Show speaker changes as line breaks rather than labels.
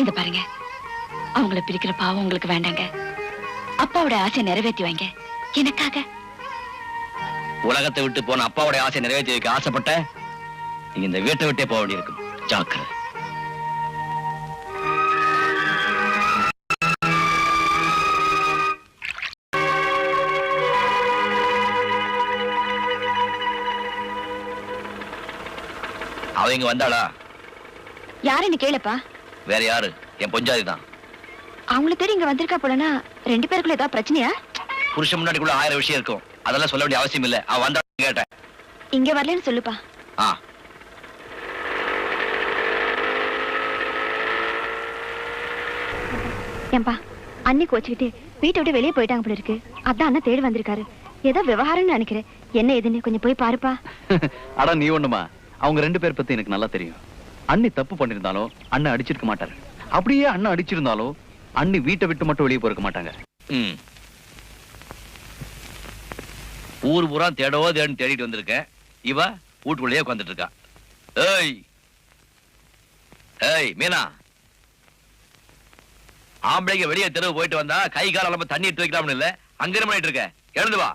இங்க பாருங்க, அவங்கள பிரிக்கிற பாவம் உங்களுக்கு வேண்டாங்க. அப்பாவோட ஆசையை நிறைவேற்றி வைங்க எனக்காக.
உலகத்தை விட்டு போன அப்பாவோட ஆசையை நிறைவேற்றி வைக்க ஆசைப்பட்ட நீங்க இந்த வீட்டை விட்டே போக வேண்டியிருக்கும். ஜாக்கிரதை. அவ இங்க வந்தாளா?
யாருன்னு கேளப்பா.
வேற யாரு? என் பொஞ்சாதி தான்.
அவங்கள தேடி இங்க வந்திருக்கா போலனா ரெண்டு பேருக்குள்ள ஏதாவது பிரச்சனையா?
புருஷன் முன்னாடிக்குள்ள 1000 விஷயம் இருக்கும். அதெல்லாம் சொல்ல வேண்டிய அவசியம் இல்ல. அவ வந்தா கேட்டேன்.
இங்க வரலன்னு சொல்லுப்பா. ஏன்பா, அண்ணி கோச்சுக்கிட்டு வீட்டை விட்டு வெளியே போயிட்டாங்க போல இருக்கு. அதான் அண்ணா தேடி வந்திருக்காரு. ஏதோ விவகாரம்னு நினைக்கிறேன். என்ன ஏதுன்னு கொஞ்சம் போய் பாருப்பா.
அட நீ ஒண்ணுமா, அவங்க ரெண்டு பேர் பத்தி எனக்கு நல்லா தெரியும். அண்ணி தப்பு பண்ணிருந்தாலும் அண்ணன் அடிச்சிருக்க மாட்டாரு. அப்படியே அண்ணன் அடிச்சிருந்தாலும் அண்ணி வீட்டை விட்டு மட்டும் வெளியே போயிருக்க மாட்டாங்க.
ஊர் பூரா தேடவோ தேடின்னு தேடிட்டு வந்திருக்கேன். இவ வீட்டுக்குள்ளேயே உட்காந்துட்டு இருக்கா. ஏய் ஏய் மீனா, ஆம்பளைங்க வெளியே தெருவு போயிட்டு வந்தா கை கால தண்ணி எடுத்து வைக்கலாம்னு இல்ல, அங்க என்ன பண்ணிட்டு இருக்க? எழுந்து வா.